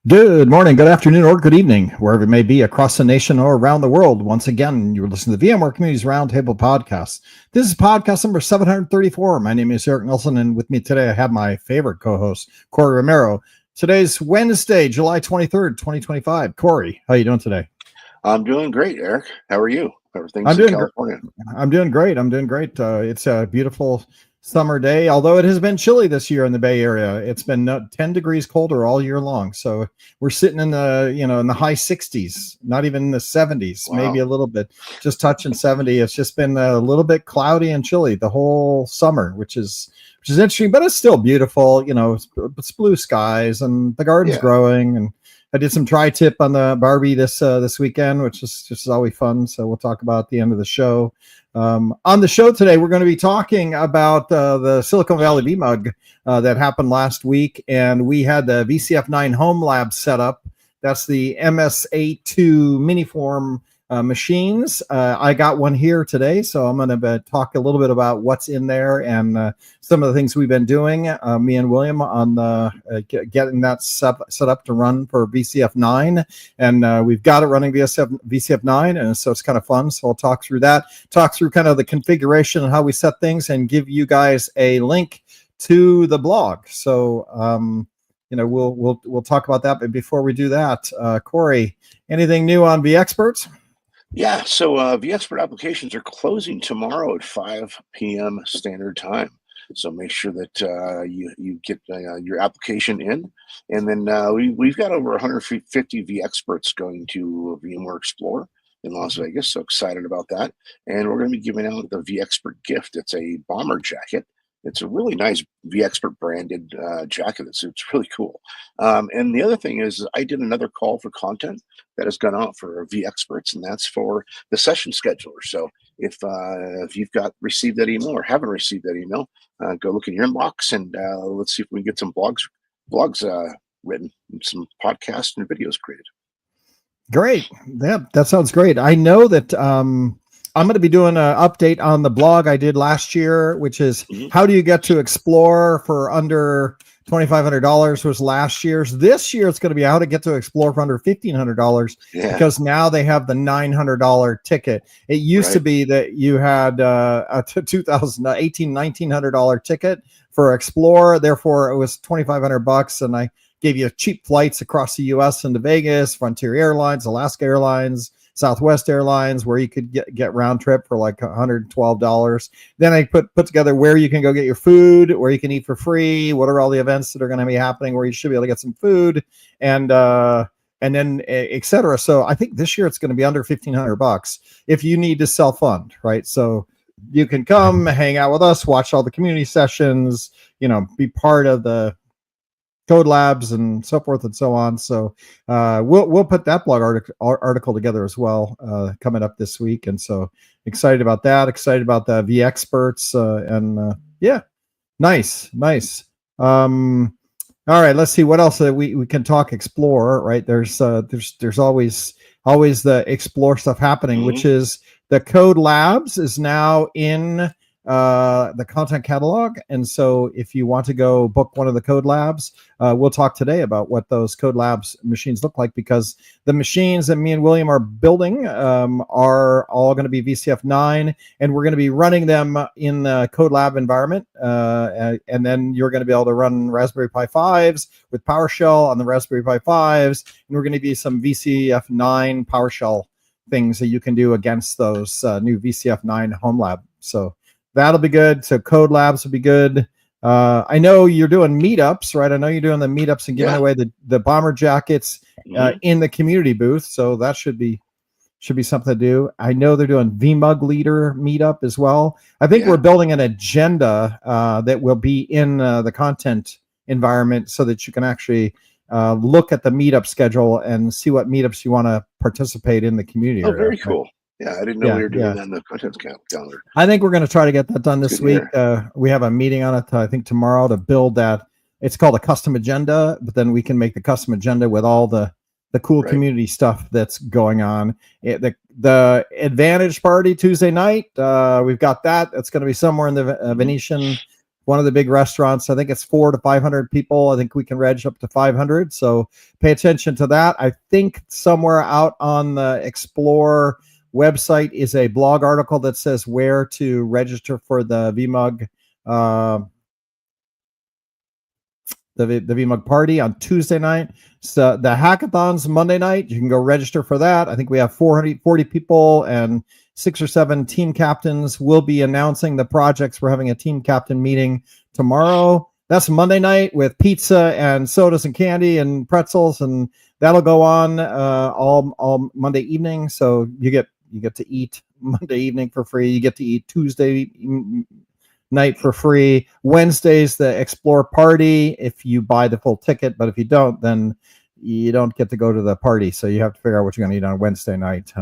Good morning, good afternoon, or good evening, wherever it may be across the nation or around the world. Once again, you're listening to the VMware Communities Roundtable podcast. This is podcast number 734. My name is Eric Nelson, and with me today, I have my favorite co-host, Corey Romero. Today's Wednesday, July 23rd, 2025. Corey, how are you doing today? I'm doing great, Eric. How are you? Everything's I'm in doing California. I'm doing great. It's a beautiful summer day, although it has been chilly this year in the Bay Area. It's been 10 degrees colder all year long. So we're sitting in the high 60s, not even the 70s, Wow. maybe a little bit, just touching 70. It's just been a little bit cloudy and chilly the whole summer, which is interesting, but it's still beautiful. It's blue skies and the garden's growing, and I did some tri-tip on the Barbie this weekend, which is just always fun. So we'll talk about at the end of the show. On the show today, we're going to be talking about the Silicon Valley VMUG that happened last week, and we had the VCF 9 home lab set up. That's the MS-A2 mini-form machines. I got one here today, so I'm going to talk a little bit about what's in there and some of the things we've been doing, me and William, on getting that set up to run for VCF 9. And we've got it running VCF 9, and so it's kind of fun. So I'll talk through that, talk through kind of the configuration and how we set things, and give you guys a link to the blog. So we'll talk about that. But before we do that, Corey, anything new on vExperts? Yeah, so vExpert applications are closing tomorrow at 5 p.m. Standard Time. So make sure that you get your application in. And then we've got over 150 vExperts going to VMware Explore in Las Vegas. So excited about that. And we're going to be giving out the vExpert gift. It's a bomber jacket. It's a really nice vExpert branded jacket. It's really cool. And the other thing is, I did another call for content that has gone out for vExperts, and that's for the session scheduler. So if you've received that email or haven't received that email, go look in your inbox, and let's see if we can get some blogs written, and some podcasts and videos created. Great. Yeah, that sounds great. I know that I'm going to be doing an update on the blog I did last year, which is how do you get to Explore for under $2,500 was last year's. This year, it's going to be how to get to Explore for under $1,500 because now they have the $900 ticket. It used to be that you had a $1,900 ticket for Explore. Therefore, it was $2,500, and I gave you cheap flights across the U.S. into Vegas, Frontier Airlines, Alaska Airlines, Southwest Airlines, where you could get round trip for like $112. Then I put together where you can go get your food, where you can eat for free, what are all the events that are going to be happening where you should be able to get some food, and then etc. So I think this year it's going to be under $1,500 if you need to self-fund, right? So you can come hang out with us, watch all the community sessions, be part of the code labs and so forth and so on. So we'll put that blog article together as well coming up this week. And so excited about that. Excited about the vExperts nice. All right, let's see what else we can talk Explore. Right, there's always the Explore stuff happening, which is the code labs is now in the content catalog. And so if you want to go book one of the code labs, we'll talk today about what those code labs machines look like, because the machines that me and William are building are all going to be VCF 9, and we're going to be running them in the code lab environment. And then you're going to be able to run Raspberry Pi 5s with PowerShell on the Raspberry Pi 5s. And we're going to be some VCF 9 PowerShell things that you can do against those new VCF 9 home lab. So that'll be good. So code labs will be good. I know you're doing meetups, right? I know you're doing the meetups and giving away the bomber jackets in the community booth. So that should be something to do. I know they're doing VMUG leader meetup as well. I think we're building an agenda that will be in the content environment so that you can actually look at the meetup schedule and see what meetups you want to participate in the community. Oh, very cool. Yeah, I didn't know we were doing that in the content calendar. I think we're going to try to get that done this week. We have a meeting on it, I think, tomorrow to build that. It's called a custom agenda, but then we can make the custom agenda with all the cool community stuff that's going on. The Advantage party Tuesday night, we've got that. It's going to be somewhere in the Venetian one of the big restaurants. I think it's 400 to 500 people. I think we can reg up to 500. So pay attention to that. I think somewhere out on the Explore website is a blog article that says where to register for the VMUG, the VMUG party on Tuesday night. So the hackathon's Monday night. You can go register for that. I think we have 440 people and 6 or 7 team captains. Will be announcing the projects. We're having a team captain meeting tomorrow. That's Monday night with pizza and sodas and candy and pretzels, and that'll go on all Monday evening. So you get to eat Monday evening for free. You get to eat Tuesday night for free. Wednesday's the Explore party if you buy the full ticket, but if you don't, then you don't get to go to the party. So you have to figure out what you're going to eat on Wednesday night.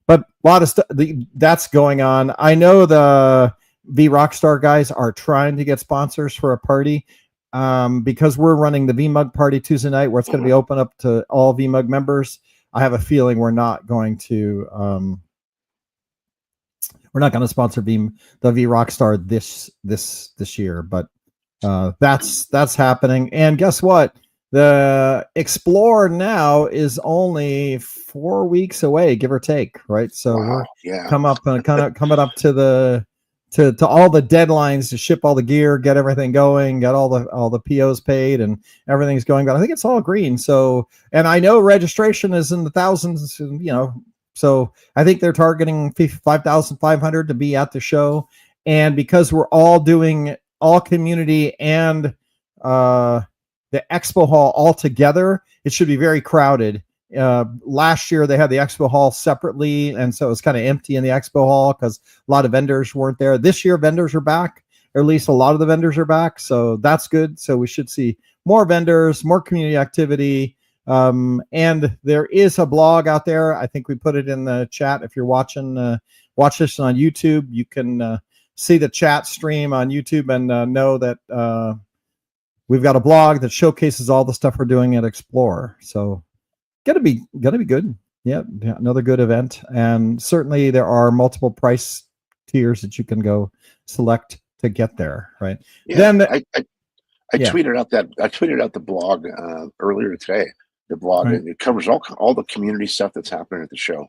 But a lot of stuff that's going on. I know the V Rockstar guys are trying to get sponsors for a party because we're running the VMUG party Tuesday night, where it's going to be open up to all VMUG members. I have a feeling we're not going to sponsor the V Rockstar this year, but that's happening. And guess what? The Explore now is only 4 weeks away, give or take, right? So we're coming up to all the deadlines to ship all the gear, get everything going, get all the POs paid, and everything's going on. I think it's all green. So, and I know registration is in the thousands, so I think they're targeting 5,500 to be at the show. And because we're all doing all community and the expo hall all together, it should be very crowded. Last year they had the expo hall separately, and so it was kind of empty in the expo hall because a lot of vendors weren't there. This year vendors are back, or at least a lot of the vendors are back, so that's good. So we should see more vendors, more community activity. And there is a blog out there. I think we put it in the chat. If you're watching watch this on YouTube, you can see the chat stream on YouTube and know that we've got a blog that showcases all the stuff we're doing at Explore. So gotta be good. Yeah, another good event. And certainly there are multiple price tiers that you can go select to get there, right? Yeah, then I tweeted out the blog earlier today. The blog, right. It covers all the community stuff that's happening at the show.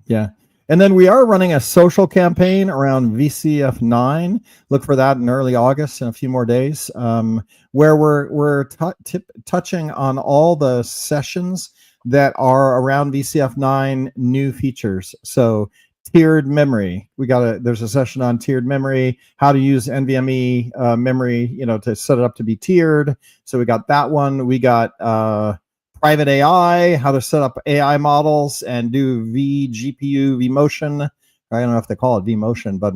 Yeah. And then we are running a social campaign around VCF 9. Look for that in early August in a few more days, where we're touching on all the sessions that are around VCF 9 new features. So tiered memory. There's a session on tiered memory, how to use NVMe memory, to set it up to be tiered. So we got that one. We got private AI, how to set up AI models and do vGPU, vMotion. I don't know if they call it vMotion, but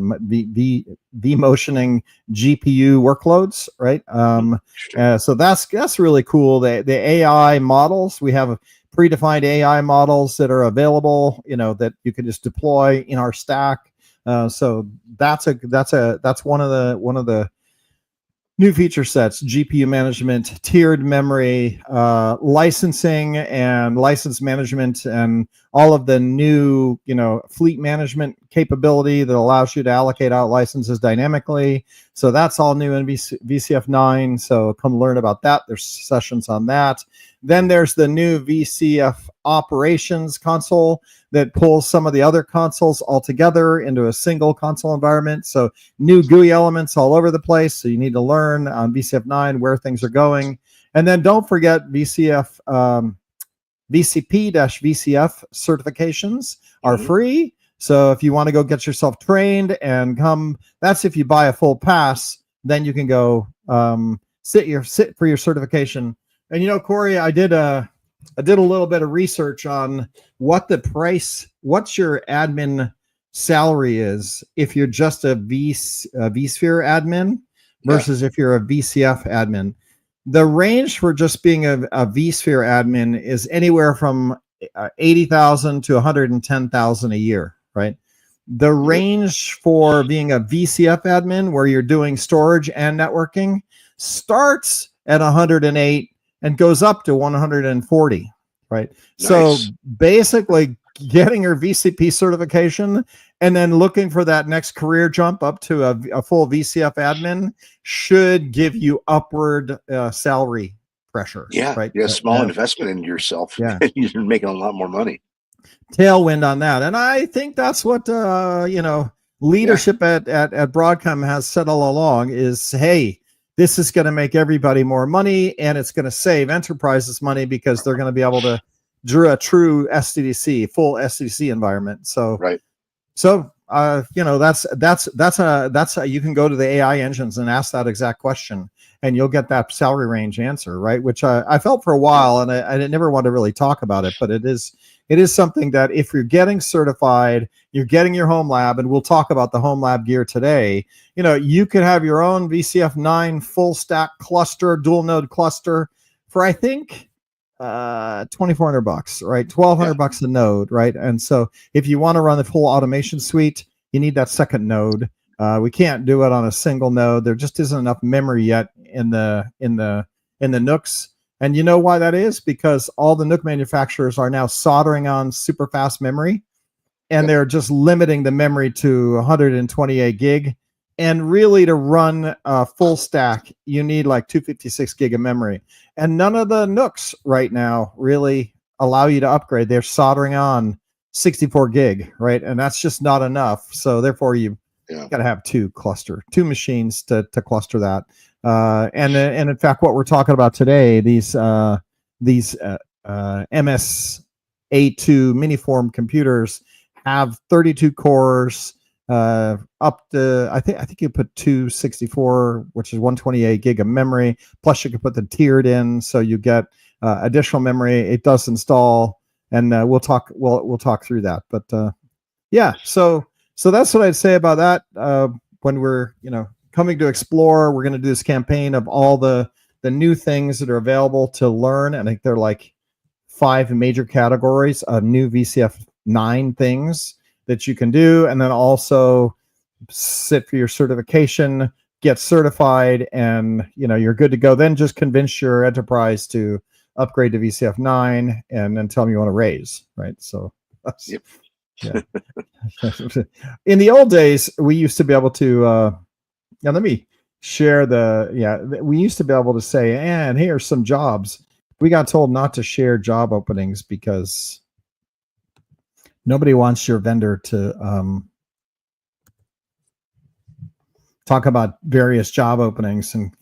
vMotioning GPU workloads, right? So that's really cool. The AI models, we have predefined AI models that are available, that you can just deploy in our stack. So that's one of the new feature sets: GPU management, tiered memory, licensing and license management, and all of the new, fleet management capability that allows you to allocate out licenses dynamically. So that's all new in VCF 9. So come learn about that. There's sessions on that. Then there's the new VCF operations console that pulls some of the other consoles all together into a single console environment. So new GUI elements all over the place. So you need to learn on VCF 9 where things are going. And then don't forget VCF, VCP-VCF certifications are free. So if you want to go get yourself trained and come, that's if you buy a full pass, then you can go sit for your certification. And Corey, I did a little bit of research on what's your admin salary is if you're just a vSphere admin versus if you're a VCF admin. The range for just being a vSphere admin is anywhere from 80,000 to 110,000 a year, right? The range for being a VCF admin, where you're doing storage and networking, starts at 108 and goes up to 140, right? Nice. So basically, getting your VCP certification and then looking for that next career jump up to a full VCF admin should give you upward salary pressure. Yeah, right? yeah, small investment in yourself. Yeah. You're making a lot more money. Tailwind on that. And I think that's what, leadership at Broadcom has said all along is, hey, this is going to make everybody more money, and it's going to save enterprises money because they're going to be able to do a true SDDC, full SDDC environment. So, right. So, that's you can go to the AI engines and ask that exact question, and you'll get that salary range answer, right? Which I felt for a while, and I never want to really talk about it, but it is something that if you're getting certified, you're getting your home lab, and we'll talk about the home lab gear today. You could have your own VCF 9 full stack cluster, dual node cluster for, I think, $2,400, right? $1,200 a node, right? And so if you want to run the full automation suite, you need that second node. We can't do it on a single node. There just isn't enough memory yet in the NUCs. And you know why that is? Because all the NUC manufacturers are now soldering on super fast memory, and they're just limiting the memory to 128 gig. And really, to run a full stack, you need like 256 gig of memory. And none of the NUCs right now really allow you to upgrade. They're soldering on 64 gig, right? And that's just not enough. So therefore, you got to have two machines to cluster that. And in fact, what we're talking about today, these MS-A2 mini-form computers have 32 cores. Up to I think you put 264, which is 128 gig of memory, plus you can put the tiered in, so you get additional memory. It does install, and we'll talk through that. But yeah, so that's what I'd say about that. When we're coming to explore, we're going to do this campaign of all the new things that are available to learn. I think they're like 5 major categories of new VCF 9 things that you can do, and then also sit for your certification, get certified, and you're good to go. Then just convince your enterprise to upgrade to VCF 9, and then tell them you want to raise, right? So that's, yeah. In the old days, we used to be able to let me share we used to be able to say, and here's some jobs. We got told not to share job openings because nobody wants your vendor to talk about various job openings and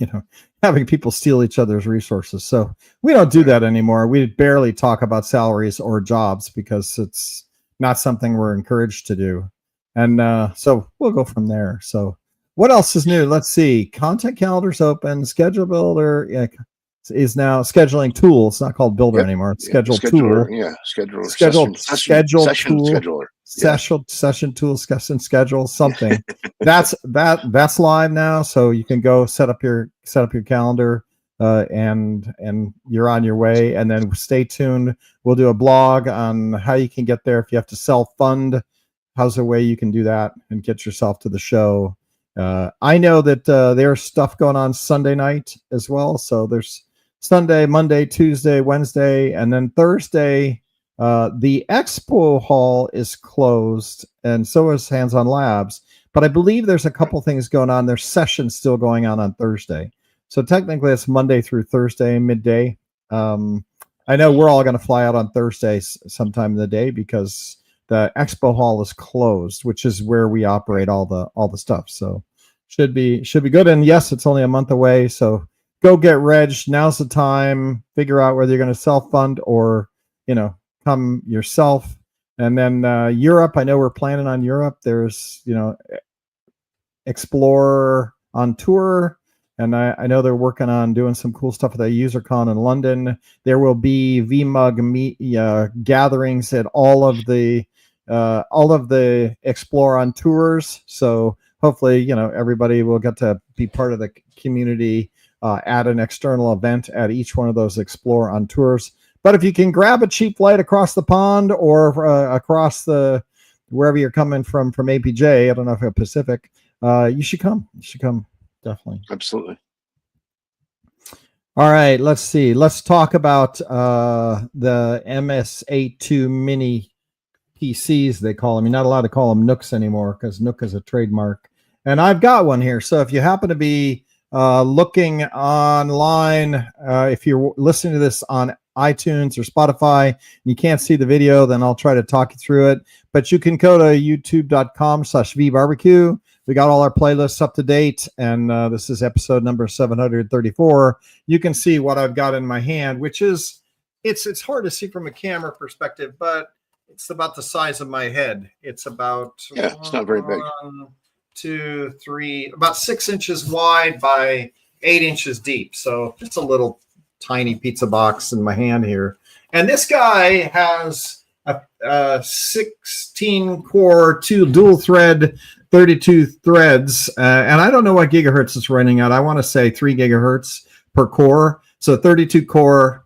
having people steal each other's resources. So we don't do that anymore. We barely talk about salaries or jobs because it's not something we're encouraged to do. And so we'll go from there. So what else is new? Let's see. Content calendar's open. Schedule builder is now scheduling tool. It's not called builder anymore. It's schedule tool. Yeah, scheduler. Schedule session tool. Scheduler. Session tool, session schedule, something. that's live now. So you can go set up your calendar, and you're on your way. And then stay tuned. We'll do a blog on how you can get there if you have to self-fund. How's a way you can do that and get yourself to the show? I know that there's stuff going on Sunday night as well. So there's Sunday, Monday, Tuesday, Wednesday, and then Thursday. The expo hall is closed, and so is Hands-On Labs. But I believe there's a couple things going on. There's sessions still going on Thursday. So technically, it's Monday through Thursday, midday. I know we're all going to fly out on Thursday sometime in the day because the expo hall is closed, which is where we operate all the stuff. So should be good. And yes, it's only a month away. So go get reg. Now's the time. Figure out whether you're going to self-fund or, come yourself. And then Europe, I know we're planning on Europe. There's, Explore on tour. And I know they're working on doing some cool stuff at the UserCon in London. There will be VMUG gatherings at all of the Explore on tours. So hopefully, everybody will get to be part of the community at an external event at each one of those Explore on tours. But if you can grab a cheap flight across the pond or across wherever you're coming from APJ, I don't know if it's Pacific, you should come. Definitely. Absolutely. All right, let's see. Let's talk about the MS-A2 mini PCs, they call them. You're not allowed to call them Nooks anymore because Nook is a trademark. And I've got one here. So if you happen to be looking online, if you're listening to this on iTunes or Spotify and you can't see the video, then I'll try to talk you through it. But you can go to youtube.com/vbarbecue. We got all our playlists up to date, and this is episode number 734. You can see what I've got in my hand, which is, it's hard to see from a camera perspective, but it's about the size of my head. It's about, yeah, it's not very big. 1, 2, 3, about 6 inches wide by 8 inches deep. So just a little tiny pizza box in my hand here. And this guy has a 16 core, 2 dual thread, 32 threads. And I don't know what gigahertz it's running at. I want to say 3 gigahertz per core. So 32 core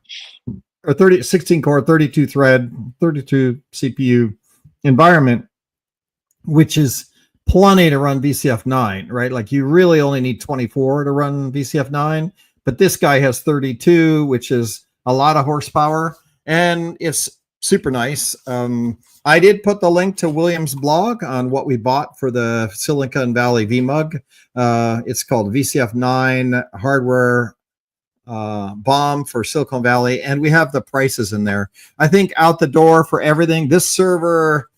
or 16 core, 32 thread, 32 CPU environment, which is plenty to run VCF 9, right? Like you really only need 24 to run VCF 9, but this guy has 32, which is a lot of horsepower, and it's super nice. I did put the link to William's blog on what we bought for the Silicon Valley VMUG. It's called VCF 9 hardware bomb for Silicon Valley, and we have the prices in there. I think out the door for everything, this server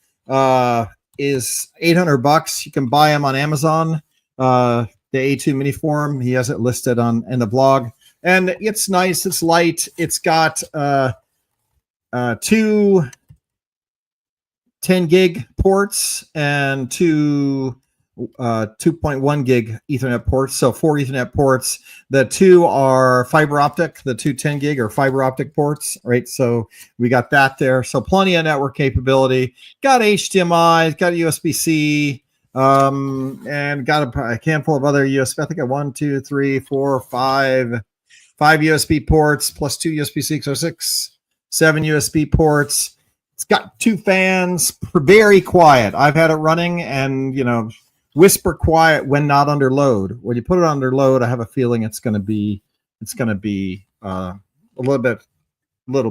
is $800. You can buy them on Amazon. The A2 mini form, he has it listed in the blog, and it's nice. It's light. It's got 2 10 gig ports and 2 2.1 gig Ethernet ports. So 4 Ethernet ports. The 2 are fiber optic. The 2 10 gig are fiber optic ports, right? So we got that there. So plenty of network capability. Got HDMI, got USB-C, and got a handful of other USB. I think I got 1, 2, 3, 4, 5 USB ports plus 2 USB-C, so 7 USB ports. It's got 2 fans, very quiet. I've had it running, and whisper quiet when not under load. When you put it under load, I have a feeling it's going to be a little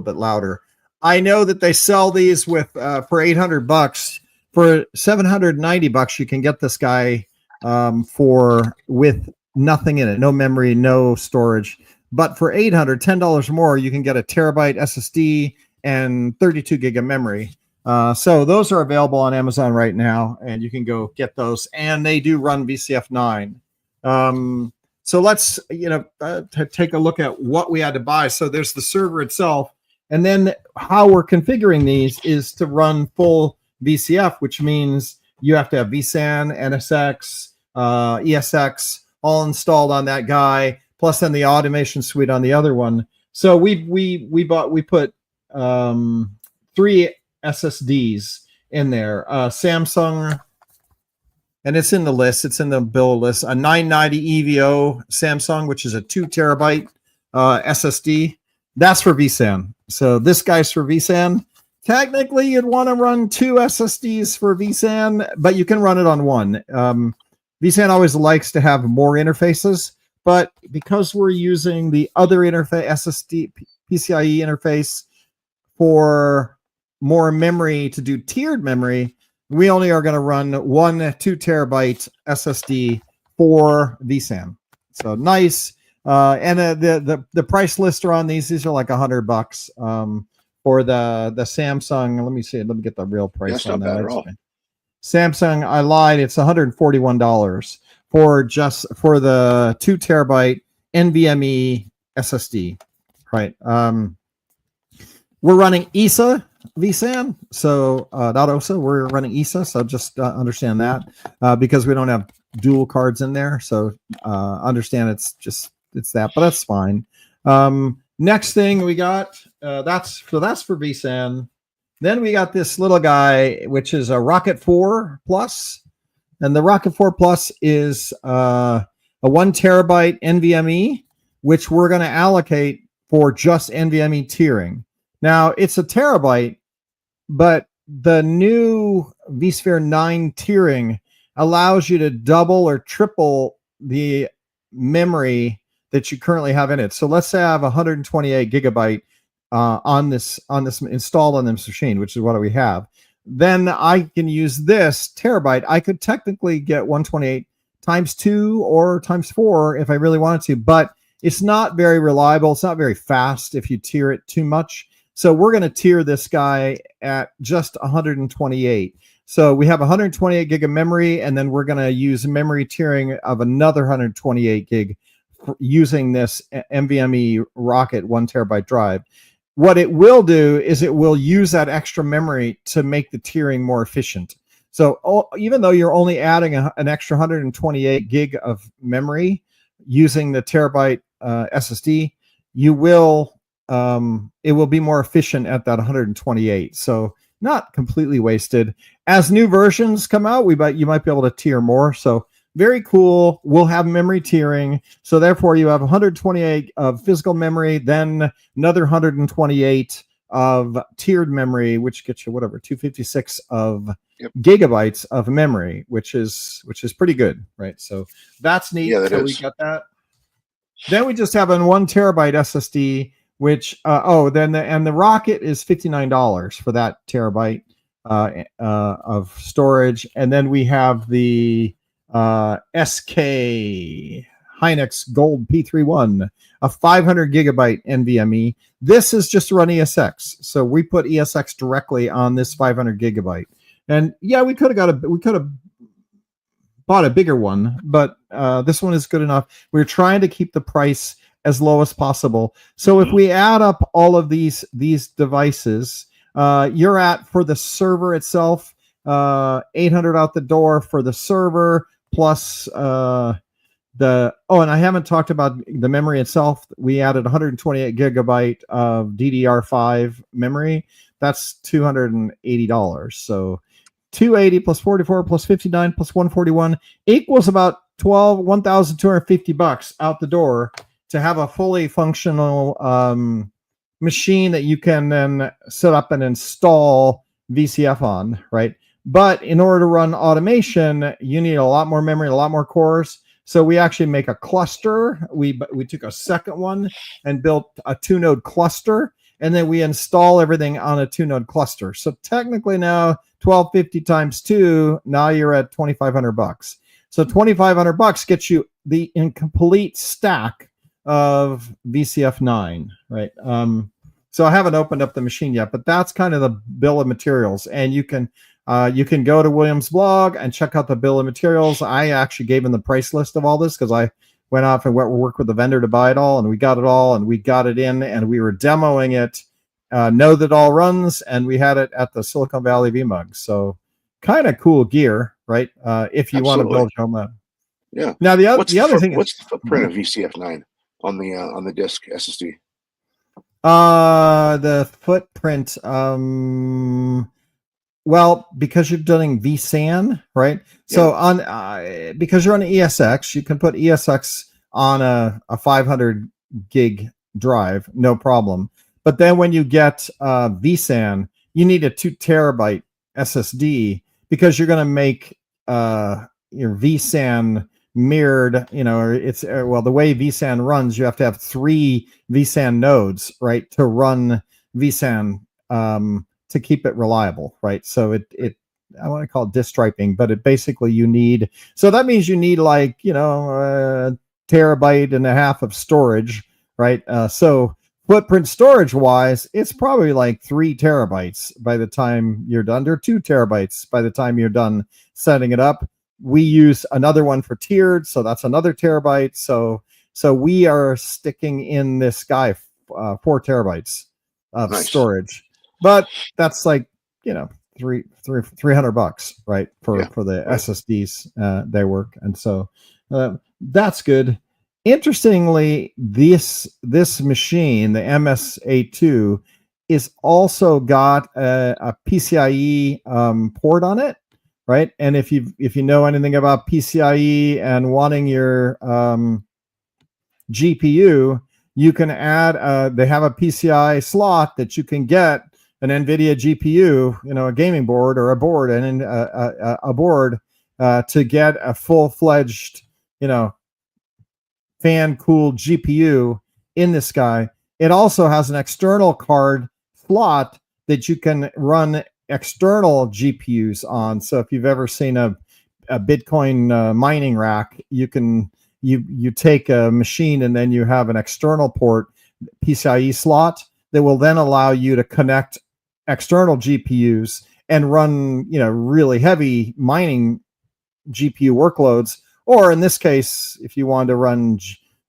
bit louder. I know that they sell these with for $800. For $790, you can get this guy with nothing in it, no memory, no storage. But for $10 more, you can get a terabyte SSD and 32 gig of memory. So those are available on Amazon right now, and you can go get those. And they do run VCF 9. So let's take a look at what we had to buy. So there's the server itself, and then how we're configuring these is to run full VCF, which means you have to have vSAN, NSX, ESX all installed on that guy, plus then the automation suite on the other one. So we put 3 SSDs in there. Samsung, and it's in the list. It's in the bill list. A 990 EVO Samsung, which is a 2 terabyte SSD. That's for vSAN. So this guy's for vSAN. Technically, you'd want to run 2 SSDs for vSAN, but you can run it on one. vSAN always likes to have more interfaces, but because we're using the other interface, SSD, PCIe interface, for more memory to do tiered memory, we only are going to run 1 2 terabyte SSD for vSAN. So nice. And the price lister on these are like $100 for the Samsung. Let me see. Let me get the real price on that. Samsung, I lied. It's $141 for the 2 terabyte NVMe SSD. Right. We're running ESA vSAN, so not OSA. We're running ESA, so just understand that because we don't have dual cards in there. So understand it's that, but that's fine. Next thing we got that's for vSAN. Then we got this little guy, which is a Rocket 4 Plus, and the Rocket 4 Plus is a 1 terabyte NVMe, which we're going to allocate for just NVMe tiering. Now it's a terabyte, but the new vSphere 9 tiering allows you to double or triple the memory that you currently have in it. So let's say I have 128 gigabyte on this installed on this machine, which is what we have. then I can use this terabyte. I could technically get 128 times 2 or times 4 if I really wanted to, but it's not very reliable. It's not very fast if you tier it too much. So we're going to tier this guy at just 128. So we have 128 gig of memory, and then we're going to use memory tiering of another 128 gig using this NVMe Rocket 1 terabyte drive. What it will do is it will use that extra memory to make the tiering more efficient. So even though you're only adding an extra 128 gig of memory using the terabyte SSD, you will it will be more efficient at that 128. So not completely wasted. As new versions come out, you might be able to tier more. So very cool. We'll have memory tiering. So therefore you have 128 of physical memory, then another 128 of tiered memory, which gets you whatever, 256 of gigabytes of memory, which is pretty good, right? So that's neat. Yeah, we got that. Then we just have a 1 terabyte SSD, which the Rocket is $59 for that terabyte of storage, and then we have the SK Hynix Gold P31, a 500 gigabyte NVMe. This is just to run ESX, so we put ESX directly on this 500 gigabyte. And yeah, we could have bought a bigger one, but this one is good enough. We're trying to keep the price as low as possible. So if we add up all of these devices, you're at, for the server itself, 800 out the door for the server, plus and I haven't talked about the memory itself. We added 128 gigabyte of DDR5 memory. That's $280. So 280 plus 44 plus 59 plus 141 equals about $1,250 out the door to have a fully functional machine that you can then set up and install VCF on, right? But in order to run automation, you need a lot more memory, a lot more cores. So we actually make a cluster. We took a second one and built a 2-node cluster, and then we install everything on a 2-node cluster. So technically now 1250 times 2, now you're at $2,500. So $2,500 gets you the incomplete stack of VCF 9, right? So I haven't opened up the machine yet, but that's kind of the bill of materials. And you can go to William's blog and check out the bill of materials. I actually gave him the price list of all this because I went off and worked with the vendor to buy it all, and we got it all, and we got it in, and we were demoing it. Know that all runs, and we had it at the Silicon Valley VMUG. So kind of cool gear, right? If you want to build your own. Yeah. Now the other thing. What's the footprint of VCF 9 on the disk SSD? The footprint. Well, because you're doing vSAN, right? Yeah. So on because you're on ESX, you can put ESX on a 500 gig drive, no problem. But then when you get vSAN, you need a 2 terabyte SSD because you're going to make your vSAN mirrored. It's the way vSAN runs, you have to have 3 vSAN nodes, right, to run vSAN. To keep it reliable, right? So it I want to call it disk striping, but it basically so that means you need like, a terabyte and a half of storage, right? So footprint storage wise, it's probably like 3 terabytes by the time you're done, or 2 terabytes by the time you're done setting it up. We use another one for tiered, so that's another terabyte. So we are sticking in this guy 4 terabytes of storage. But that's like, $300, right? For the SSDs, they work. And so that's good. Interestingly, this machine, the MS-A2, is also got a PCIe port on it, right? And if you know anything about PCIe and wanting your GPU, you can add, they have a PCI slot that you can get an NVIDIA GPU, a gaming board or a board, and a board to get a full-fledged, fan-cooled GPU in this guy. It also has an external card slot that you can run external GPUs on. So if you've ever seen a Bitcoin mining rack, you take a machine and then you have an external port PCIe slot that will then allow you to connect external GPUs and run, really heavy mining GPU workloads. Or in this case, if you want to run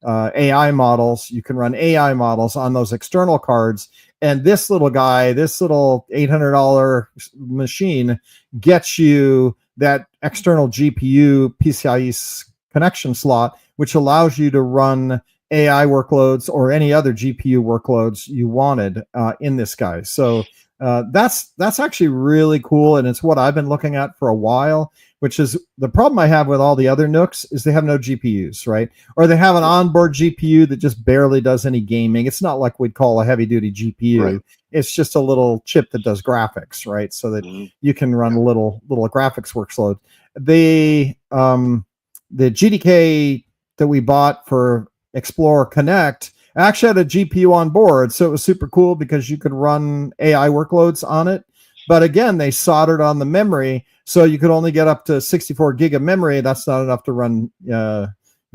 AI models, you can run AI models on those external cards. And this little guy, this little $800 machine gets you that external GPU PCIe connection slot, which allows you to run AI workloads or any other GPU workloads you wanted in this guy. So that's actually really cool, and it's what I've been looking at for a while. Which is the problem I have with all the other NUCs is they have no GPUs, right? Or they have an onboard GPU that just barely does any gaming. It's not like we'd call a heavy-duty GPU. Right. It's just a little chip that does graphics, right? So that you can run little graphics workload. The GDK that we bought for Explorer Connect actually had a GPU on board, so it was super cool because you could run AI workloads on it. But again, they soldered on the memory, so you could only get up to 64 gig of memory. That's not enough to run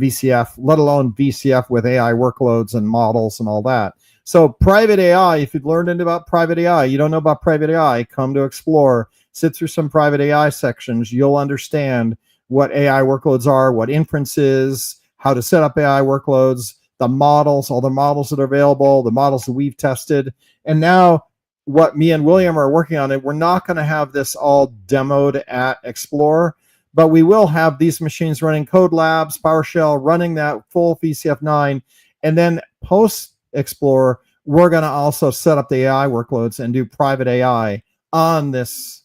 VCF, let alone VCF with AI workloads and models and all that. So private AI, if you've learned anything about private AI, you don't know about private AI, come to Explore, sit through some private AI sections. You'll understand what AI workloads are, what inference is, how to set up AI workloads, the models, all the models that are available, the models that we've tested. And now what me and William are working on, it, we're not going to have this all demoed at Explorer, but we will have these machines running Code Labs, PowerShell, running that full VCF 9, and then post Explorer, we're going to also set up the AI workloads and do private AI on this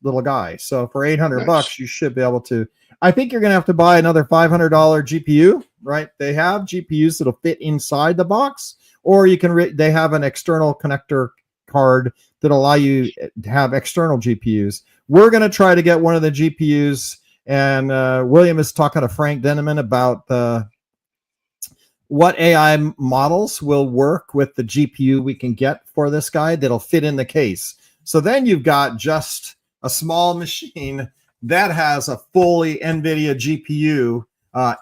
little guy. So for $800, you should be able to. I think you're going to have to buy another $500 GPU, right? They have GPUs that'll fit inside the box, or you can. They have an external connector card that allow you to have external GPUs. We're going to try to get one of the GPUs, and William is talking to Frank Denneman about what AI models will work with the GPU we can get for this guy that'll fit in the case. So then you've got just a small machine that has a fully NVIDIA GPU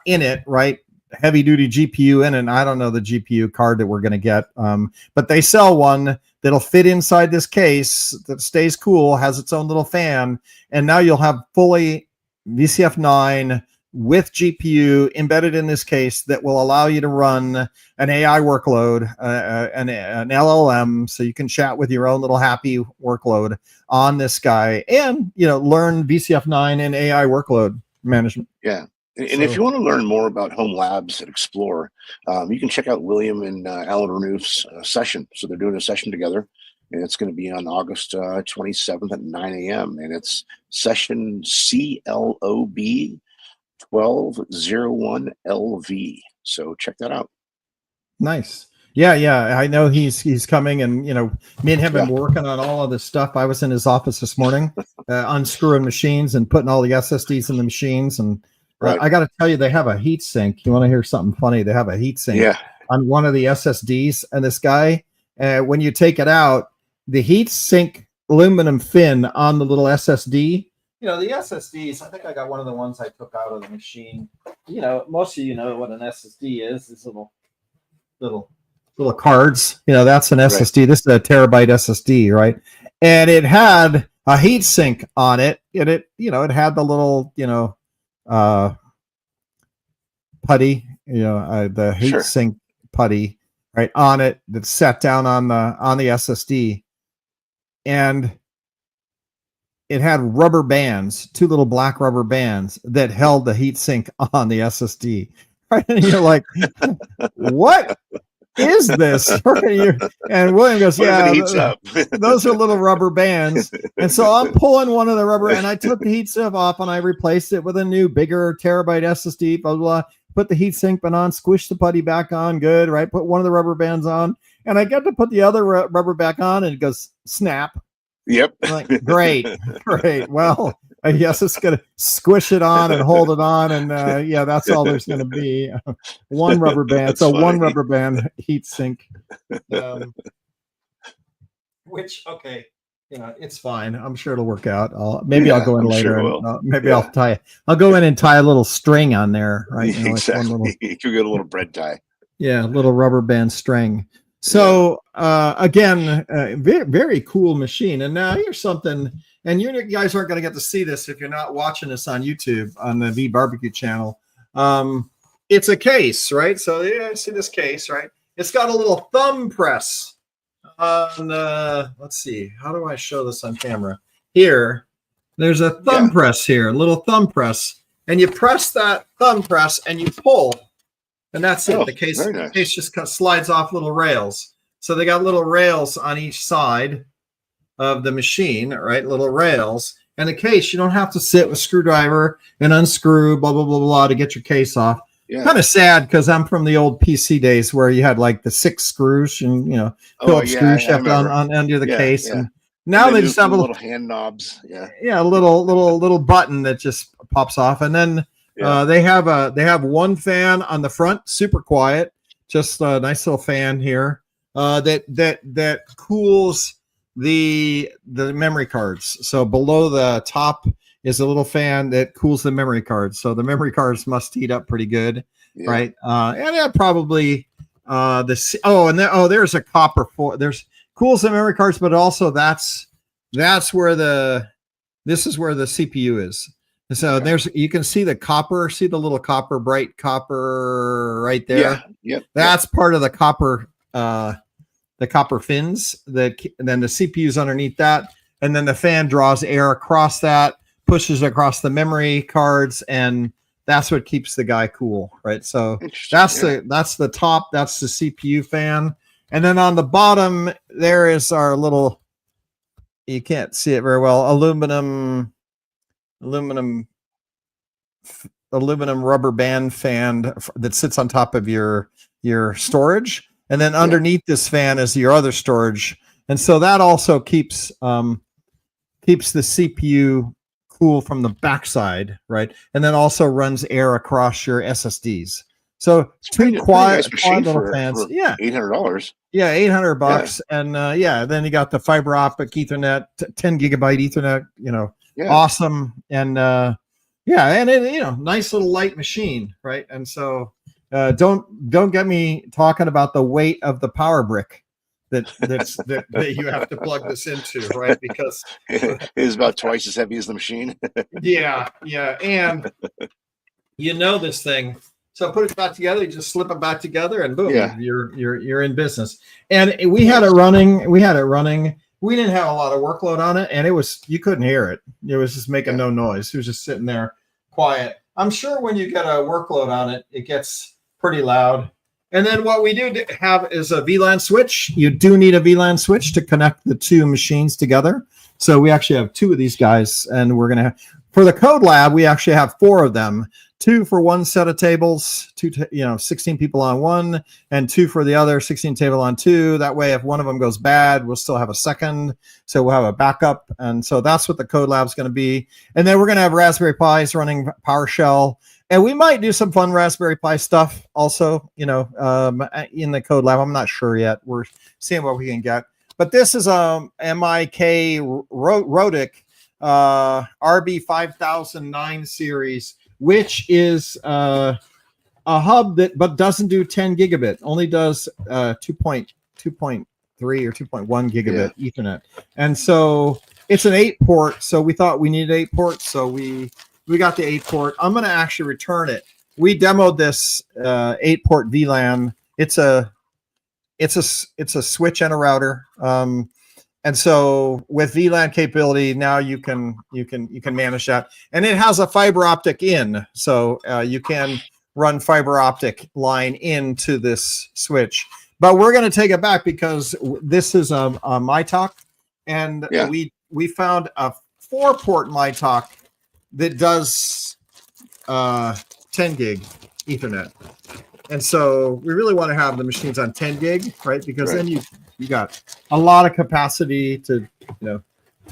in it, right? Heavy duty GPU in it. And I don't know the GPU card that we're going to get, but they sell one that'll fit inside this case that stays cool, has its own little fan, and now you'll have fully VCF 9 with GPU embedded in this case that will allow you to run an AI workload, an LLM, so you can chat with your own little happy workload on this guy, and learn VCF 9 and AI workload management. Yeah. And if you want to learn more about home labs at Explore, you can check out William and Alan Renouf's session. So they're doing a session together, and it's going to be on August 27th at 9 a.m. And it's session CLOB 1201LV. So check that out. Nice. Yeah. I know he's coming, and me and him have been working on all of this stuff. I was in his office this morning, unscrewing machines and putting all the SSDs in the machines, and I got to tell you, they have a heat sink. You want to hear something funny? They have a heat sink on one of the SSDs, and this guy, when you take it out, the heat sink aluminum fin on the little SSD. The SSDs, I think I got one of the ones I took out of the machine. Most of you know what an SSD is. These little cards. That's an SSD. Right. This is a terabyte SSD, right? And it had a heat sink on it, and it had the little, putty, the heat sink putty, right, on it that sat down on the SSD, and it had rubber bands, two little black rubber bands that held the heat sink on the SSD. Right? And you're like, what is this? And William goes, those are little rubber bands. And so I'm pulling one of the rubber, and I took the heat sink off, and I replaced it with a new, bigger terabyte SSD, blah, blah, blah. Put the heat sink on, squish the putty back on, good, right? Put one of the rubber bands on, and I get to put the other rubber back on, and it goes, snap. Yep. I'm like, great. Well, I guess it's going to squish it on and hold it on. And that's all there's going to be. One rubber band. So funny. One rubber band heat sink. it's fine. I'm sure it'll work out. I'll go in I'm later sure it and will. maybe I'll go in and tie a little string on there, right? Like one Exactly. little, You could get a little bread tie. yeah, little rubber band string. So again, very, very cool machine. And now here's something, and you guys aren't going to get to see this if you're not watching this on YouTube on the V Barbecue channel. It's a case, right? So yeah, see this case, right? It's got a little thumb press on. Let's see, how do I show this on camera? Here, there's a thumb press here, a little thumb press, and you press that thumb press and you pull. And that's it. The case just slides off little rails. So they got little rails on each side of the machine, right? Little rails. And the case, you don't have to sit with a screwdriver and unscrew, blah, blah, blah, blah, to get your case off. Yeah. Kind of sad because I'm from the old PC days where you had like the 6 screws and, Phillips screws on under the case. Yeah. And now they just have little hand knobs. Yeah, a little button that just pops off. And then they have one fan on the front, super quiet, just a nice little fan here that cools the memory cards. So below the top is a little fan that cools the memory cards. So the memory cards must heat up pretty good, right? And that probably there's a copper there's cools the memory cards, but also this is where the CPU is. So you can see the copper, see the little copper, bright copper right there. That's part of the copper fins and then the CPU's underneath that. And then the fan draws air across that, pushes across the memory cards, and that's what keeps the guy cool, right? So that's the top, that's the CPU fan. And then on the bottom, there is our little, you can't see it very well, aluminum rubber band fan that sits on top of your storage, and then underneath this fan is your other storage, and so that also keeps the CPU cool from the backside, right? And then also runs air across your SSDs. So two quiet little fans. Yeah, $800. Yeah, $800, and then you got the fiber optic Ethernet, 10 gigabyte Ethernet. Awesome, and and it, nice little light machine, right? And so don't get me talking about the weight of the power brick that you have to plug this into, right? Because it is about twice as heavy as the machine. yeah, and this thing. So put it back together, you just slip it back together, and boom, you're in business. And we had it running. We didn't have a lot of workload on it, and you couldn't hear it. It was just making no noise. It was just sitting there quiet. I'm sure when you get a workload on it, it gets pretty loud. And then what we do have is a VLAN switch. You do need a VLAN switch to connect the two machines together. So we actually have 2 of these guys, and we're going to have, for the code lab, we actually have 4 of them. 2 for one set of tables, 16 people on one, and 2 for the other, 16 table on 2. That way, if one of them goes bad, we'll still have a second. So we'll have a backup. And so that's what the code lab is going to be. And then we're going to have Raspberry Pis running PowerShell. And we might do some fun Raspberry Pi stuff also, in the code lab. I'm not sure yet. We're seeing what we can get. But this is a MIK Rodic RB5009 series, which is a hub but doesn't do 10 gigabit, only does 2.3 or 2.1 gigabit Ethernet. And so it's an 8-port. So we thought we needed 8 ports. So we got the 8-port. I'm going to actually return it. We demoed this 8-port VLAN. It's a switch and a router. And so with VLAN capability, now you can manage that, and it has a fiber optic in, so you can run fiber optic line into this switch. But we're going to take it back because this is a MyTalk, and we found a 4-port MyTalk that does 10 gig Ethernet, and so we really want to have the machines on 10 gig, right? Because then you got a lot of capacity to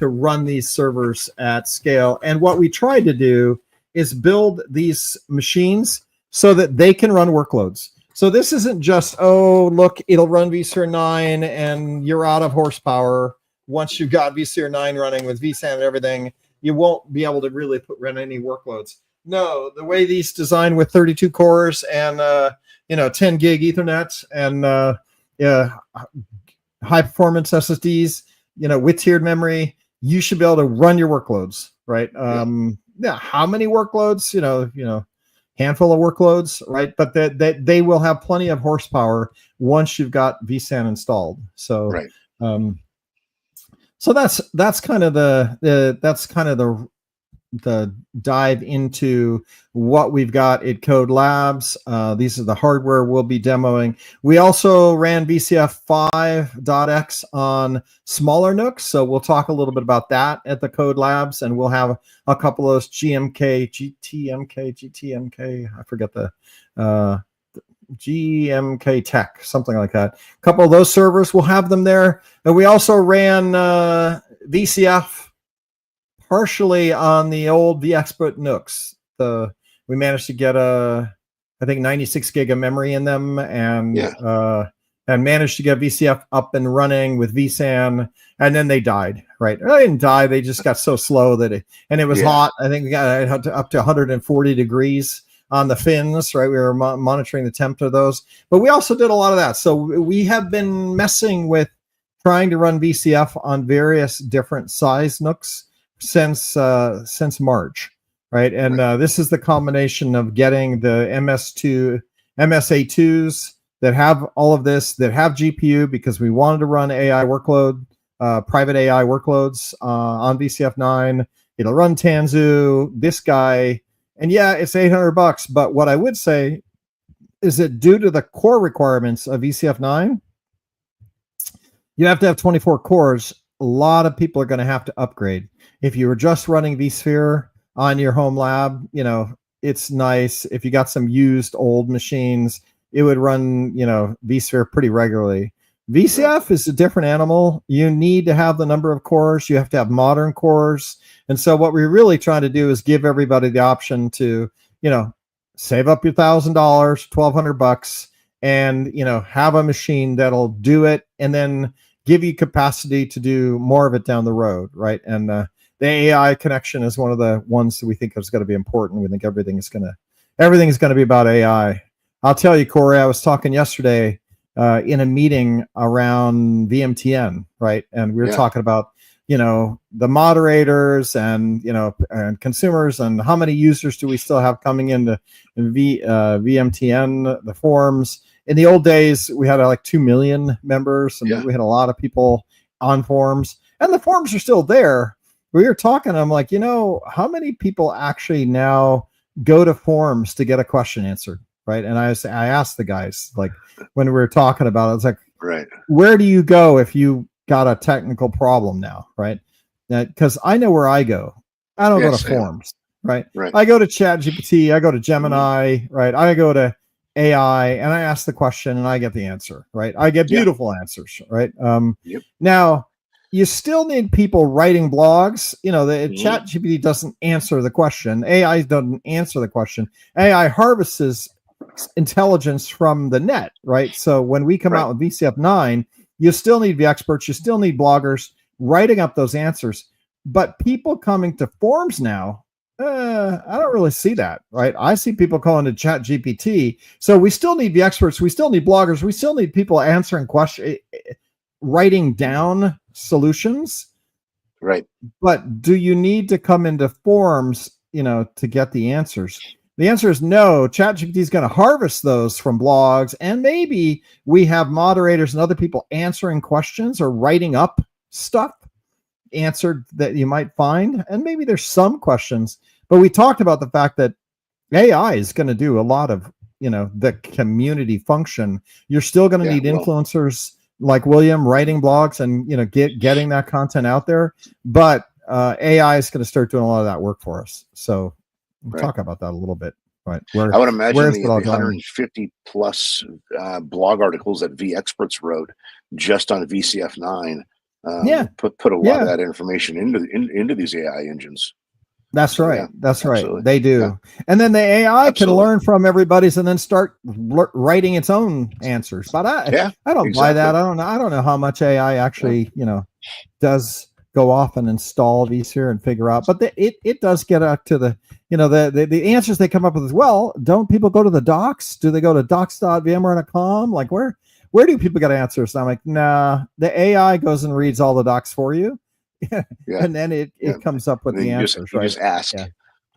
run these servers at scale. And what we tried to do is build these machines so that they can run workloads. So this isn't just, oh, look, it'll run vSphere 9 and you're out of horsepower. once you've got vSphere 9 running with vSAN and everything, you won't be able to really run any workloads. No, the way these designed with 32 cores and 10 gig Ethernet and high performance SSDs, with tiered memory, you should be able to run your workloads, right? How many workloads? Handful of workloads, right? But they will have plenty of horsepower once you've got vSAN installed. So, right. So that's kind of the dive into what we've got at Code Labs. These are the hardware we'll be demoing. We also ran VCF 5.x on smaller NUCs, so we'll talk a little bit about that at the Code Labs, and we'll have a couple of those GTMK, I forget the GMK Tech, something like that. A couple of those servers, we'll have them there. And we also ran VCF partially on the old vExpert NUCs. We managed to get I think 96 gig of memory in them, and managed to get VCF up and running with vSAN, and then they died. Right? They didn't die; they just got so slow that it was hot. I think we got up to 140 degrees on the fins. Right? We were monitoring the temp of those, but we also did a lot of that. So we have been messing with trying to run VCF on various different size NUCs since March, right? And this is the combination of getting the MS-A2s that have all of this, that have GPU, because we wanted to run AI workload, private AI workloads on VCF 9. It'll run Tanzu, this guy, and it's $800. But what I would say is that due to the core requirements of VCF 9, you have to have 24 cores. A lot of people are going to have to upgrade. If you were just running vSphere on your home lab, it's nice. If you got some used old machines, it would run, vSphere pretty regularly. VCF is a different animal. You need to have the number of cores. You have to have modern cores. And so what we're really trying to do is give everybody the option to, save up your $1,000, $1,200, and, have a machine that'll do it, and then give you capacity to do more of it down the road, right? And the AI connection is one of the ones that we think is going to be important. We think everything is going to be about AI. I'll tell you, Corey, I was talking yesterday in a meeting around VMTN, right? And we were talking about, the moderators and, and consumers, and how many users do we still have coming into VMTN, the forums. In the old days, we had like 2 million members, and we had a lot of people on forums, and the forums are still there. We were talking, I'm like, how many people actually now go to forums to get a question answered, right? And I asked the guys, like, when we were talking about it, I was like, where do you go if you got a technical problem now, right? Because I know where I go. I don't go to forums, right? I go to ChatGPT, I go to Gemini, right? I go to AI, and I ask the question and I get the answer, right? I get beautiful answers, right? Now, you still need people writing blogs. The ChatGPT doesn't answer the question. AI doesn't answer the question. AI harvests intelligence from the net, right? So when we come out with VCF 9, you still need the experts, you still need bloggers writing up those answers. But people coming to forums now, I don't really see that, right? I see people calling to ChatGPT. So we still need the experts, we still need bloggers, we still need people answering questions, writing down solutions. Right. But do you need to come into forums, to get the answers? The answer is no. ChatGPT is going to harvest those from blogs, and maybe we have moderators and other people answering questions or writing up stuff answered that you might find, and maybe there's some questions. But we talked about the fact that AI is going to do a lot of, the community function. You're still going to need influencers like William writing blogs and, getting that content out there. But AI is going to start doing a lot of that work for us. So we'll talk about that a little bit. Right. I would imagine the 150 plus blog articles that vExperts wrote just on VCF 9 put a lot of that information into these AI engines. That's So, right. yeah, That's right. absolutely. They do. Yeah, And then the AI can absolutely. learn from everybody's and then start writing its own answers. But Yeah, I don't buy exactly. that. I don't know how much AI Yeah. actually, does go off and install these here and figure out. But it does get up to the answers they come up with as well. Don't people go to the docs? Do they go to docs.vmware.com? Like where do people get answers? And I'm like, nah, the AI goes and reads all the docs for you. Yeah. And then it Yeah. comes up with And then the you just answers, you right? just ask. Yeah.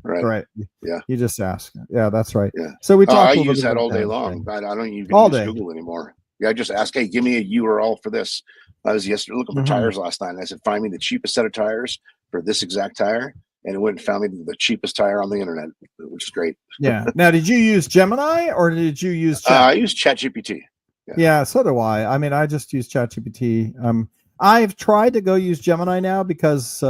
Right. Right. Yeah. You just ask. Yeah, that's right. Yeah. So we I talked a little use bit that about all day that. long. I don't even All use day. Google anymore. Yeah, I just ask, hey, give me a URL for this. I was yesterday looking for Mm-hmm. tires last night, and I said, find me the cheapest set of tires for this exact tire, and it went and found me the cheapest tire on the internet, which is great. Yeah. Now, did you use Gemini or did you use I Chat? use ChatGPT. Yeah. Yeah, so do I. I mean, I just use ChatGPT. I've tried to go use Gemini now because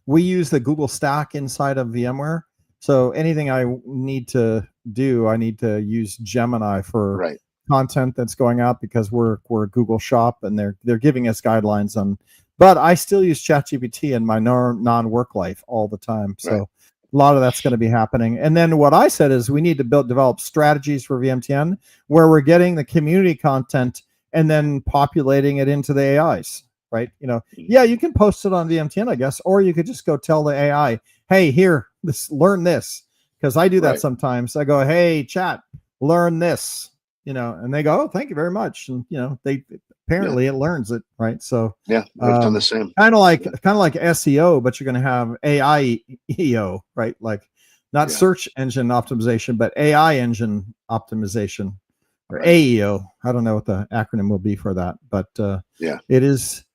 we use the Google Stack inside of VMware. So anything I need to do, I need to use Gemini for Right. content that's going out because we're a Google shop and they're giving us guidelines on. But I still use ChatGPT in my non-work life all the time. So Right. a lot of that's going to be happening. And then what I said is we need to develop strategies for VMTN where we're getting the community content and then populating it into the AIs, right? Yeah, you can post it on VMTN, I guess, or you could just go tell the AI, hey, here, learn this. Because I do that Right. sometimes. I go, hey, chat, learn this, and they go, oh, thank you very much. And, they apparently it learns it, right? So Yeah, I've done the same. kind of like SEO, but you're going to have AI EO, right? Like not search engine optimization, but AI engine optimization or Right. AEO. I don't know what the acronym will be for that, but it is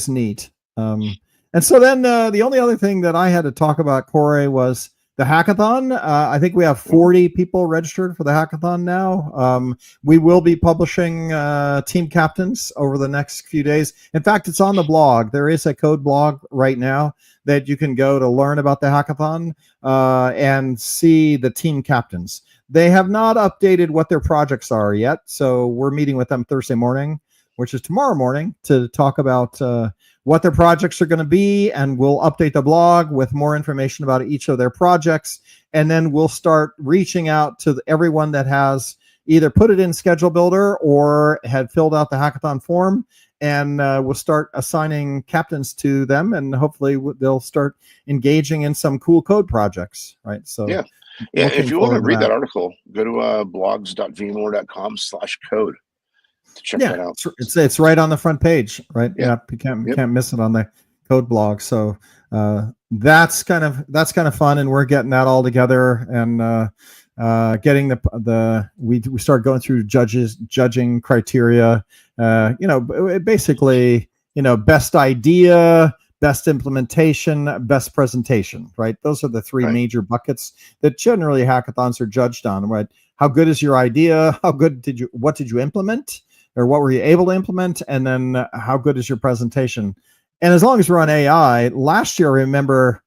neat. And so then the only other thing that I had to talk about, Corey, was the hackathon. I think we have 40 people registered for the hackathon now. We will be publishing team captains over the next few days. In fact, it's on the blog. There is a code blog right now that you can go to learn about the hackathon and see the team captains. They have not updated what their projects are yet. So we're meeting with them Thursday morning, which is tomorrow morning, to talk about what their projects are going to be, and we'll update the blog with more information about each of their projects, and then we'll start reaching out to everyone that has either put it in Schedule Builder or had filled out the hackathon form, and we'll start assigning captains to them, and hopefully they'll start engaging in some cool code projects, right? So yeah. If you want to read that article, go to blogs.vmware.com/code. Check that out. It's right on the front page, right? Yeah, you can't miss it on the code blog. So that's kind of fun, and we're getting that all together and getting we start going through judging criteria. Basically, best idea, best implementation, best presentation, right? Those are the three major buckets that generally hackathons are judged on, right? How good is your idea? What did you implement? Or what were you able to implement? And then how good is your presentation? And as long as we're on AI, last year, I remember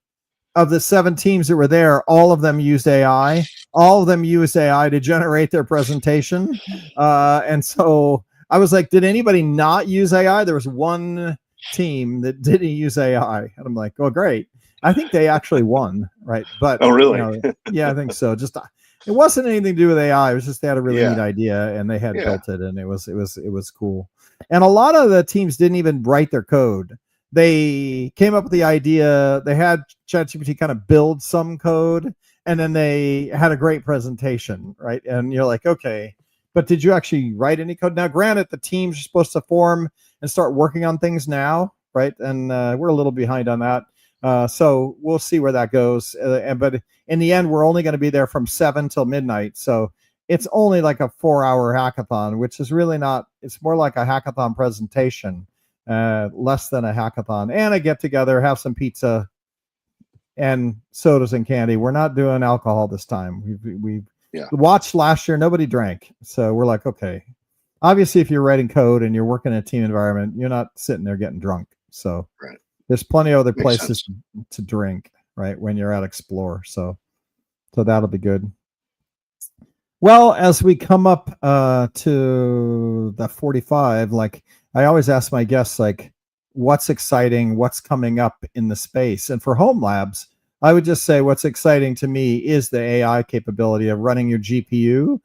of the 7 teams that were there, all of them used AI. All of them used AI to generate their presentation. And so I was like, did anybody not use AI? There was one team that didn't use AI. And I'm like, oh, great. I think they actually won, right? But oh, really? Yeah, I think so. Just it wasn't anything to do with AI. It was just they had a really neat idea and they had built it, and it was cool. And a lot of the teams didn't even write their code. They came up with the idea. They had ChatGPT kind of build some code, and then they had a great presentation, right? And you're like, okay, but did you actually write any code? Now, granted, the teams are supposed to form and start working on things now, right? And we're a little behind on that. So we'll see where that goes. But in the end, we're only going to be there from 7 till midnight. So it's only like a 4-hour hackathon, which is really not, it's more like a hackathon presentation, less than a hackathon, and a get together, have some pizza and sodas and candy. We're not doing alcohol this time. We've watched last year, nobody drank. So we're like, okay, obviously if you're writing code and you're working in a team environment, you're not sitting there getting drunk. So there's plenty of other places to drink, right, when you're at Explore. So that'll be good. Well, as we come up to the 45, like I always ask my guests, like, what's exciting, what's coming up in the space? And for Home Labs, I would just say what's exciting to me is the AI capability of running your GPU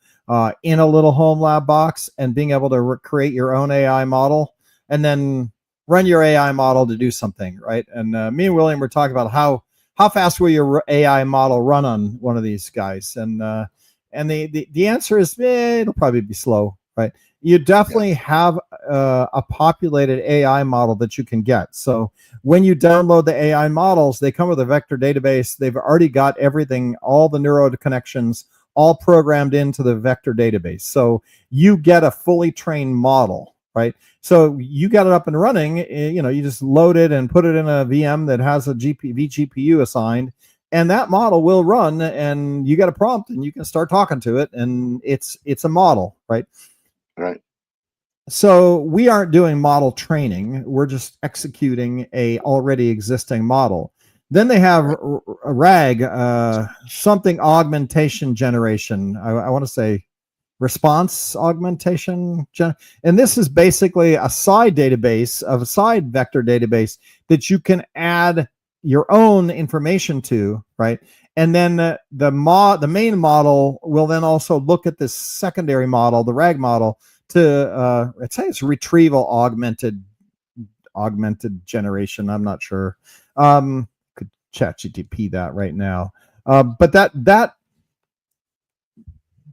in a little home lab box and being able to create your own AI model and then run your AI model to do something, right? And me and William were talking about how fast will your AI model run on one of these guys, and the answer is it'll probably be slow, right? You definitely have a populated AI model that you can get. So when you download the AI models, they come with a vector database. They've already got everything, all the neural connections, all programmed into the vector database. So you get a fully trained model, right? So you got it up and running, you just load it and put it in a VM that has a vGPU assigned, and that model will run, and you get a prompt and you can start talking to it, and it's a model, right? Right. So we aren't doing model training. We're just executing a already existing model. Then they have RAG, something augmentation generation. I want to say response augmentation. And this is basically a side database of a side vector database that you can add your own information to, right? And then the main model will then also look at this secondary model, the RAG model, to it's retrieval augmented generation. I'm not sure. Could ChatGPT that right now. But that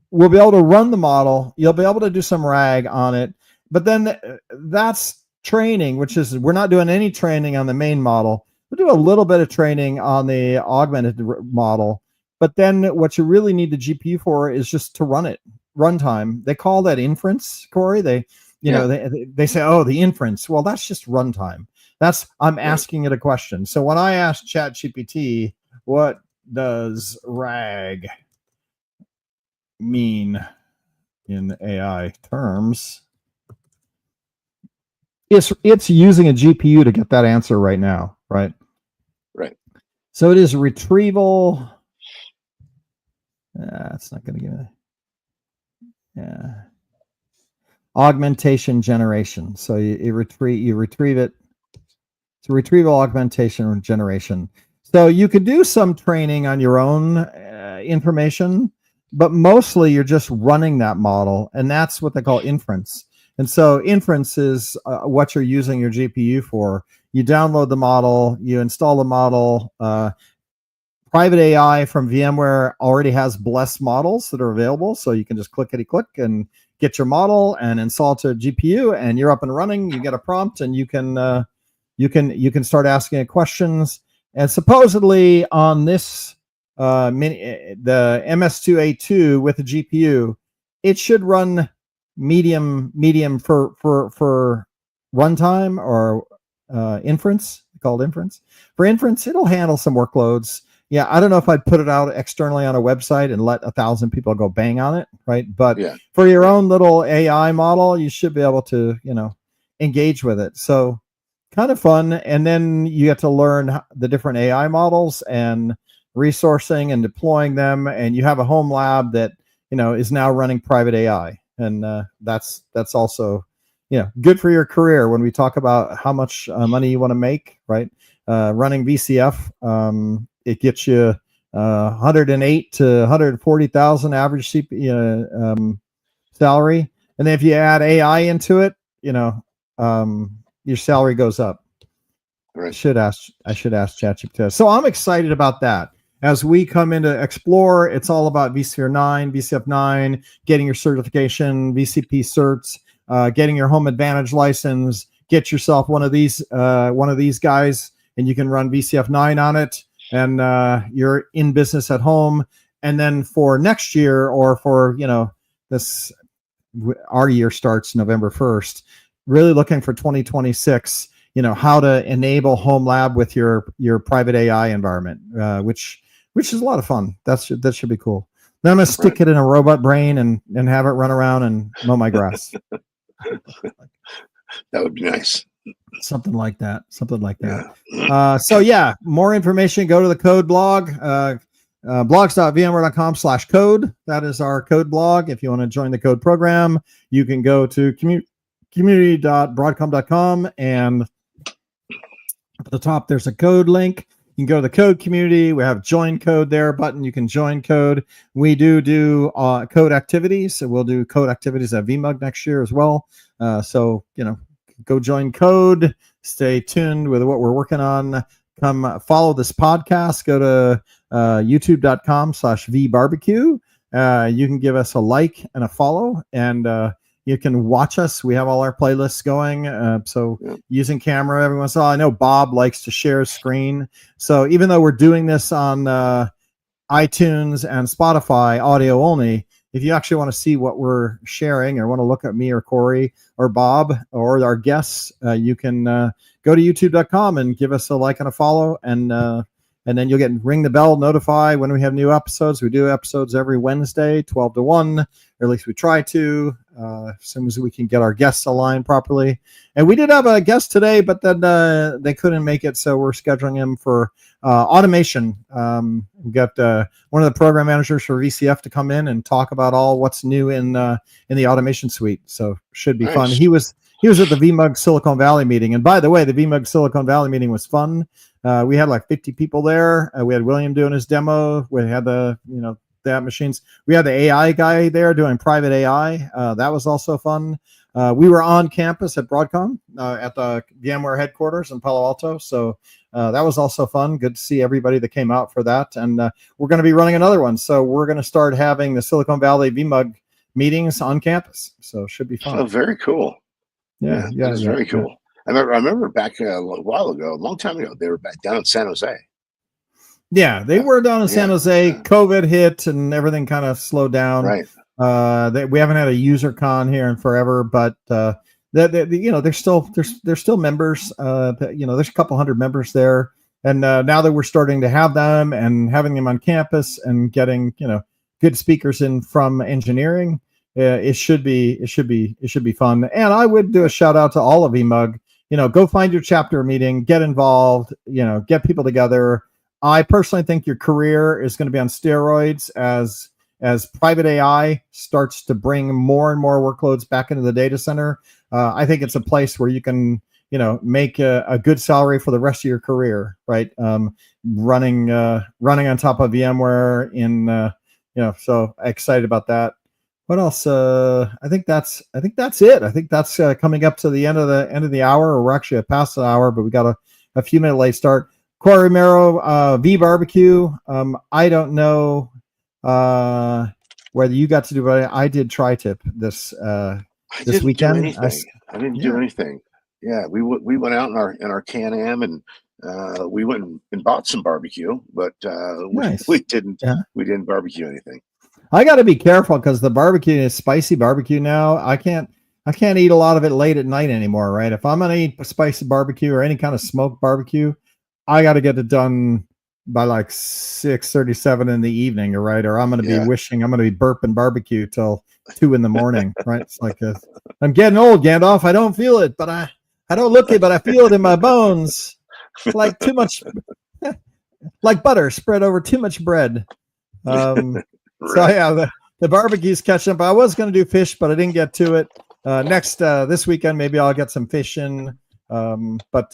we'll be able to run the model. You'll be able to do some RAG on it. But then that's training, which is we're not doing any training on the main model. We'll do a little bit of training on the augmented model. But then what you really need the GPU for is just to run it. Runtime. They call that inference, Corey. They say, oh, the inference. Well, that's just runtime. I'm asking it a question. So when I ask ChatGPT, what does RAG mean in AI terms? It's using a GPU to get that answer right now, right? Right. So it is retrieval. It's not going to give me. Yeah. Augmentation generation. So you retrieve it. It's a retrieval augmentation generation. So you could do some training on your own information, but mostly you're just running that model, and that's what they call inference. And so inference is what you're using your GPU for. You download the model, you install the model. Private AI from VMware already has blessed models that are available, so you can just clickety-click and get your model and install to a GPU, and you're up and running. You get a prompt, and you can start asking it questions. And supposedly on this the MS-A2 with a GPU, it should run medium for runtime or inference, called inference. For inference, it'll handle some workloads. Yeah, I don't know if I'd put it out externally on a website and let 1,000 people go bang on it, right? But for your own little AI model, you should be able to, engage with it. So kind of fun. And then you get to learn the different AI models and resourcing and deploying them. And you have a home lab that, is now running private AI. And that's also, good for your career when we talk about how much money you want to make, right? Running VCF, it gets you 108 to 140,000 average salary, and then if you add AI into it, your salary goes up. Right. I should ask ChatGPT. So I'm excited about that. As we come into Explore, it's all about VCF 9, getting your certification, VCP certs, getting your home advantage license. Get yourself one of these guys, and you can run VCF 9 on it. And you're in business at home. And then for next year, or for our year starts November 1st, really looking for 2026, how to enable home lab with your private AI environment, which is a lot of fun. That should be cool. Then I'm gonna stick it in a robot brain and have it run around and mow my grass. That would be nice. Something like that. So more information, go to the code blog, blogs.vmware.com/code. That is our code blog. If you want to join the code program, you can go to community.broadcom.com, and at the top there's a code link. You can go to the code community. We have join code there button. You can join code. We do code activities. So we'll do code activities at VMUG next year as well. So, go join code. Stay tuned with what we're working on. Come follow this podcast. Go to youtube.com/vbarbecue. You can give us a like and a follow, and you can watch us. We have all our playlists going. So using camera every once in a while. I know Bob likes to share his screen. So even though we're doing this on iTunes and Spotify audio only, if you actually want to see what we're sharing or want to look at me or Corey or Bob or our guests, you can go to youtube.com and give us a like and a follow, and then you'll ring the bell, notify when we have new episodes. We do episodes every Wednesday, 12 to 1, or at least we try to, as soon as we can get our guests aligned properly. And we did have a guest today, but then they couldn't make it, so we're scheduling him for automation. We got one of the program managers for VCF to come in and talk about all what's new in the automation suite. So should be fun. He was at the VMUG Silicon Valley meeting. And by the way, the VMUG Silicon Valley meeting was fun. We had like 50 people there. We had William doing his demo. We had the machines. We had the AI guy there doing private AI. That was also fun. We were on campus at Broadcom at the VMware headquarters in Palo Alto. So that was also fun. Good to see everybody that came out for that. And we're going to be running another one. So we're going to start having the Silicon Valley VMUG meetings on campus. So it should be fun. Oh, very cool. Yeah, That's very cool. Yeah. I remember back a while ago, a long time ago, they were back down in San Jose. Yeah, they were down in San Jose. Yeah. COVID hit and everything kind of slowed down. Right. We haven't had a user con here in forever, but there's still members. There's a couple hundred members there, and now that we're starting to have them and having them on campus and getting good speakers in from engineering, it should be fun. And I would do a shout out to all of VMUG. Go find your chapter meeting, get involved, get people together. I personally think your career is going to be on steroids as private AI starts to bring more and more workloads back into the data center. I think it's a place where you can, make a good salary for the rest of your career, right? Running on top of VMware so excited about that. What else? I think that's it. I think that's coming up to the end of the hour, or we're actually past the hour, but we got a few minute late start. Corey Romero, V Barbecue. I don't know whether you got to do, but I did tri-tip this weekend. I didn't do anything. Yeah, we went out in our Can-Am and we went and bought some barbecue, but we didn't barbecue anything. I got to be careful because the barbecue is spicy barbecue now. I can't eat a lot of it late at night anymore, right? If I'm gonna eat spicy barbecue or any kind of smoked barbecue, I got to get it done by like 6:37 in the evening, right? Or I'm going to be wishing I'm going to be burping barbecue till 2 a.m, right? It's like I'm getting old, Gandalf. I don't feel it, but I don't look it, but I feel it in my bones. Like too much, like butter spread over too much bread. Right. So yeah, the barbecue's catching up. I was going to do fish, but I didn't get to it. This weekend, maybe I'll get some fish in. But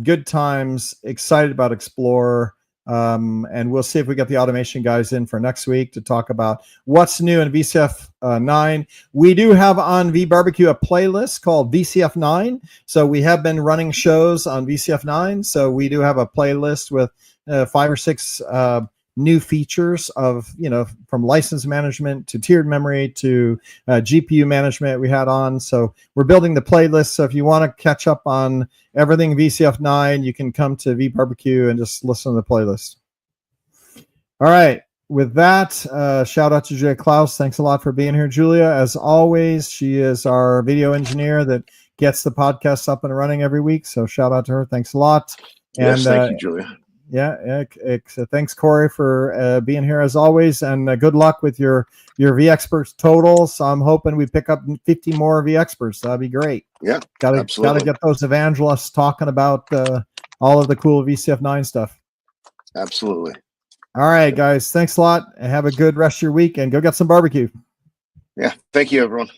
good times, excited about Explore. And we'll see if we get the automation guys in for next week to talk about what's new in VCF 9. We do have on vBarbecue a playlist called VCF 9. So we have been running shows on VCF 9. So we do have a playlist with 5 or 6 new features of, from license management to tiered memory to GPU management we had on. So we're building the playlist. So if you want to catch up on everything VCF 9, you can come to vBarbecue and just listen to the playlist. All right. With that, shout out to Julia Klaus. Thanks a lot for being here, Julia. As always, she is our video engineer that gets the podcast up and running every week. So shout out to her. Thanks a lot. Yes, thank you, Julia. Yeah, thanks, Corey, for being here as always, and good luck with your VExperts totals. I'm hoping we pick up 50 more VExperts. That'd be great. Yeah, gotta get those evangelists talking about all of the cool VCF 9 stuff. Absolutely. All right, guys, thanks a lot. Have a good rest of your week, and go get some barbecue. Yeah, thank you, everyone.